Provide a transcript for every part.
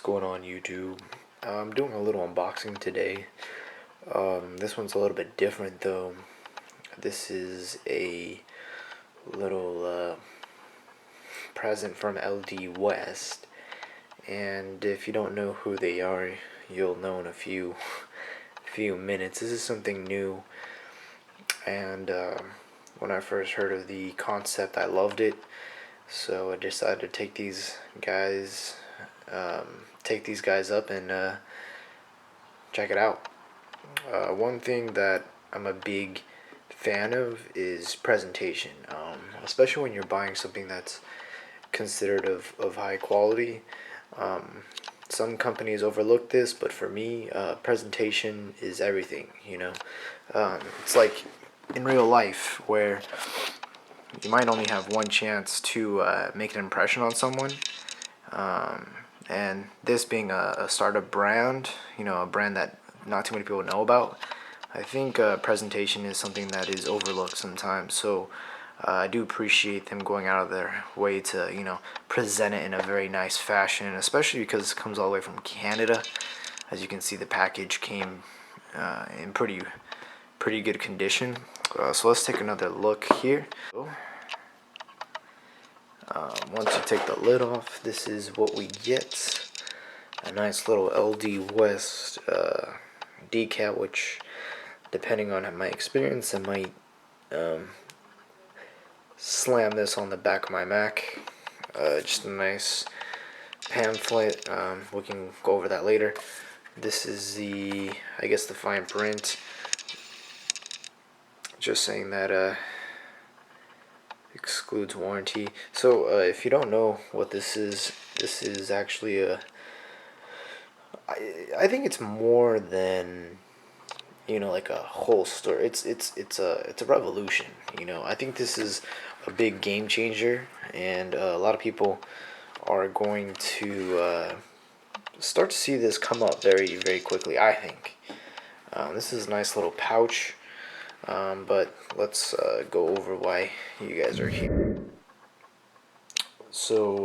going on YouTube? I'm doing a little unboxing today. This one's a little bit different though. This is a little present from LD West, and if you don't know who they are, you'll know in a few minutes. This is something new, and when I first heard of the concept, I loved it. So I decided to take these guys up and check it out. One thing that I'm a big fan of is presentation, especially when you're buying something that's considered of high quality. Some companies overlook this, but for me, presentation is everything. It's like in real life where you might only have one chance to make an impression on someone. And this being a startup brand, a brand that not too many people know about, I think presentation is something that is overlooked sometimes. So I do appreciate them going out of their way to, present it in a very nice fashion, especially because it comes all the way from Canada. As you can see, the package came in pretty good condition. So let's take another look here. Once you take the lid off, this is what we get. A nice little LD West decal, which, depending on my experience, I might slam this on the back of my Mac. Just a nice pamphlet. We can go over that later. This is the fine print. Just saying that excludes warranty. So if you don't know what this is actually I think it's more than like a holster. It's a revolution. I think this is a big game changer, and a lot of people are going to start to see this come up very very quickly, I think. This is a nice little pouch, but let's go over why you guys are here. So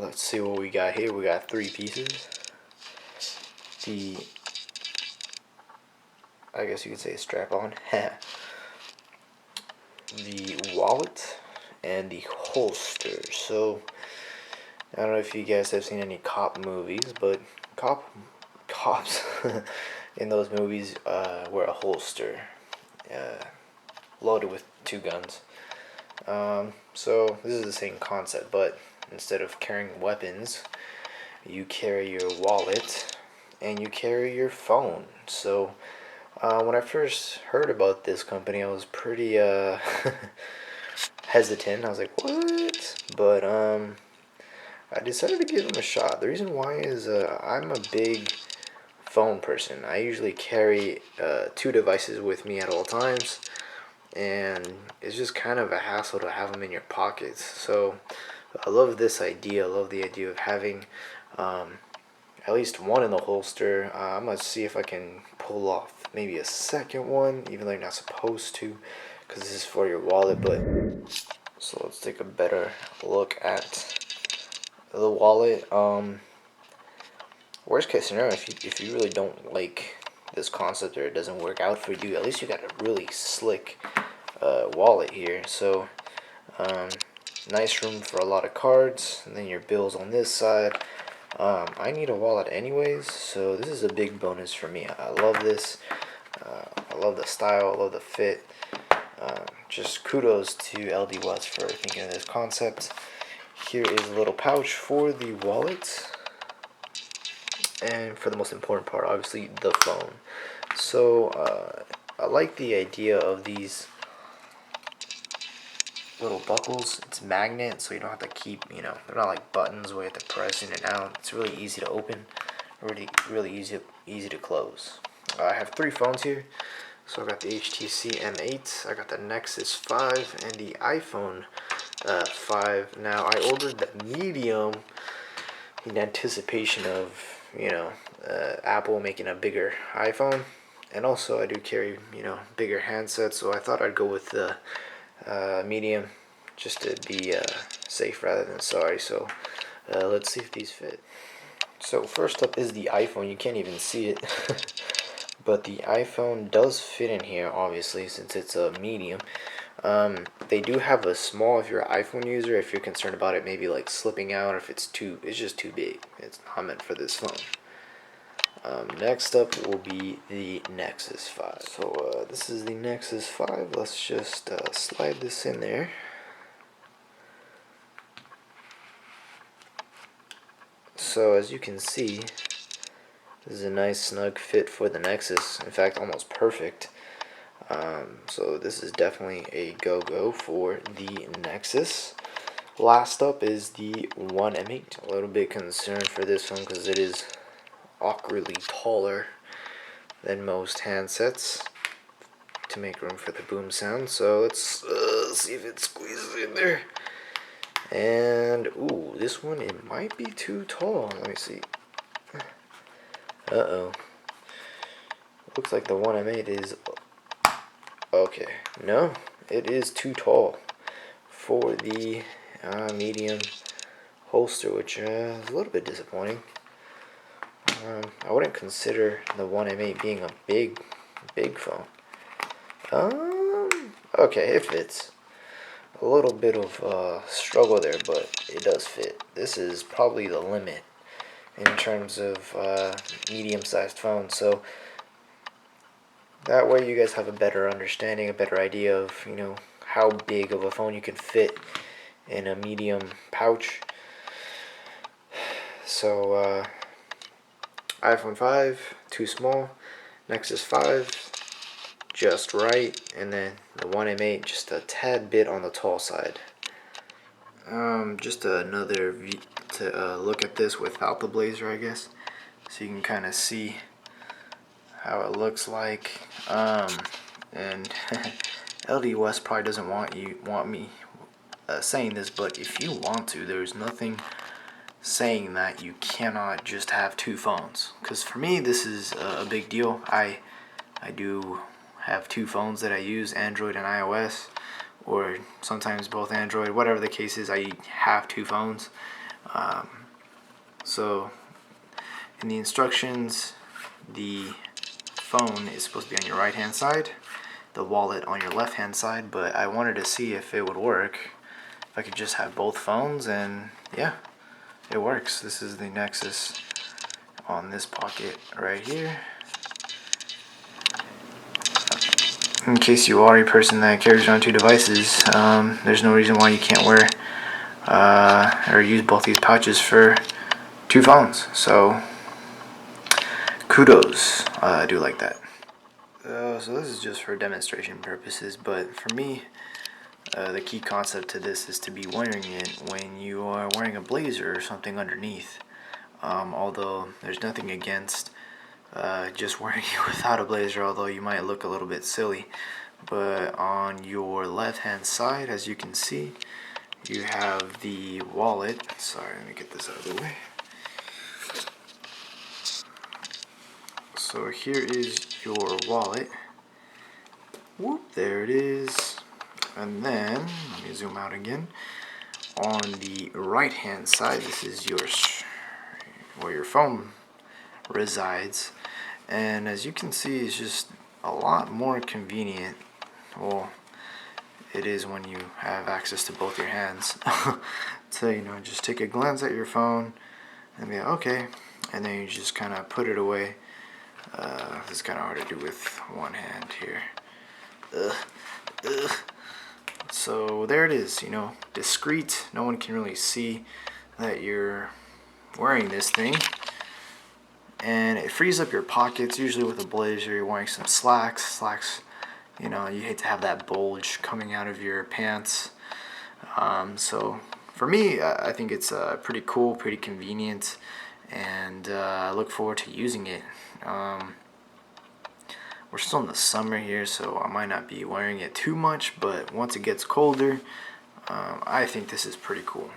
let's see what we got here. We got 3 pieces. I guess you could say strap on. The wallet and the holster. So I don't know if you guys have seen any cop movies, but cops in those movies wear a holster loaded with 2 guns. So this is the same concept, but instead of carrying weapons, you carry your wallet and you carry your phone. So when I first heard about this company, I was pretty hesitant. I was like, what? But I decided to give them a shot. The reason why is I'm a big phone person. I usually carry 2 devices with me at all times, and it's just kind of a hassle to have them in your pockets. So I love this idea. I love the idea of having at least one in the holster. I'm gonna see if I can pull off maybe a second one, even though you're not supposed to, because this is for your wallet. But so let's take a better look at the wallet. Worst case scenario, if you really don't like this concept or it doesn't work out for you, at least you got a really slick wallet here. So nice room for a lot of cards, and then your bills on this side. I need a wallet anyways, so this is a big bonus for me. I love this. I love the style. I love the fit. Just kudos to LD West for thinking of this concept. Here is a little pouch for the wallet, and for the most important part, obviously, the phone. So I like the idea of these little buckles. It's magnet, so you don't have to keep, they're not like buttons where you have to press in and out. It's really easy to open, really easy to close. I have 3 phones here. So I got the HTC M8, I got the Nexus 5, and the iPhone 5. Now I ordered the medium in anticipation of Apple making a bigger iPhone, and also I do carry bigger handsets, so I thought I'd go with the medium just to be safe rather than sorry. So let's see if these fit. So first up is the iPhone. You can't even see it. But the iPhone does fit in here, obviously, since it's a medium. They do have a small if you're an iPhone user, if you're concerned about it maybe like slipping out, or if it's just too big. It's not meant for this phone. Next up will be the Nexus 5. So this is the Nexus 5. Let's just slide this in there. So as you can see, this is a nice snug fit for the Nexus. In fact, almost perfect. So this is definitely a go-go for the Nexus. Last up is the One M8. A little bit concerned for this one because it is awkwardly taller than most handsets to make room for the boom sound. So let's see if it squeezes in there. And ooh, this one, it might be too tall. Let me see. Uh-oh. Looks like the One M8 is okay. No, it is too tall for the medium holster, which is a little bit disappointing. I wouldn't consider the One M8 being a big phone. Okay, it fits. A little bit of struggle there, but it does fit. This is probably the limit in terms of medium-sized phones. So that way you guys have a better understanding, a better idea of, how big of a phone you can fit in a medium pouch. So iPhone 5, too small. Nexus 5, just right. And then the One M8, just a tad bit on the tall side. Just another to look at this without the blazer, I guess, so you can kind of see how it looks like. And LD West probably doesn't want me saying this, but if you want to, there's nothing saying that you cannot just have two phones. Because for me, this is a big deal. I do have two phones that I use, Android and iOS, or sometimes both Android, whatever the case is. I have two phones. So in the instructions, the phone is supposed to be on your right hand side, the wallet on your left hand side, but I wanted to see if it would work, if I could just have both phones, and yeah, it works. This is the Nexus on this pocket right here. In case you are a person that carries around two devices, there's no reason why you can't wear or use both these pouches for two phones. So kudos, I do like that. So this is just for demonstration purposes, but for me, the key concept to this is to be wearing it when you are wearing a blazer or something underneath. Although there's nothing against just wearing it without a blazer, although you might look a little bit silly. But on your left hand side, as you can see, you have the wallet. Sorry, let me get this out of the way. So here is your wallet. Whoop, there it is. And then, let me zoom out again. On the right hand side, this is where your phone resides. And as you can see, it's just a lot more convenient. Well, it is when you have access to both your hands. To, just take a glance at your phone and be like, okay. And then you just kind of put it away. It's kind of hard to do with one hand here. So there it is, discreet. No one can really see that you're wearing this thing. And it frees up your pockets. Usually with a blazer, you're wearing some slacks. You hate to have that bulge coming out of your pants. So for me, I think it's pretty cool, pretty convenient, and I look forward to using it. We're still in the summer here, so I might not be wearing it too much, but once it gets colder, I think this is pretty cool.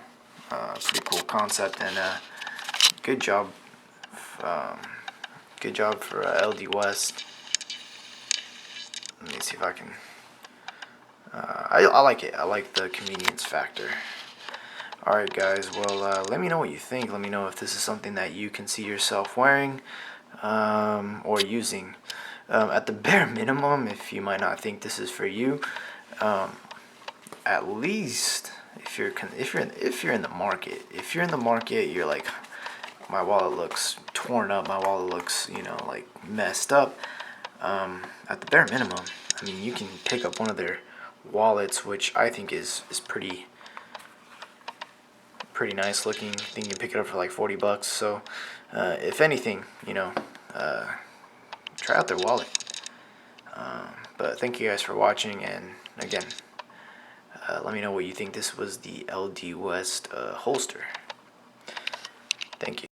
Pretty cool concept, and good job. Good job for LD West. Let me see if I can. I like it. I like the convenience factor. Alright guys, well let me know what you think. Let me know if this is something that you can see yourself wearing or using. At the bare minimum, if you might not think this is for you, at least if you're in the market, you're like, my wallet looks torn up, my wallet looks, you know, like messed up. At the bare minimum, I mean, you can pick up one of their wallets, which I think is pretty nice looking. I think you can pick it up for like 40 bucks. So if anything, you know, try out their wallet. But thank you guys for watching, and again, let me know what you think. This was the LD West holster. Thank you.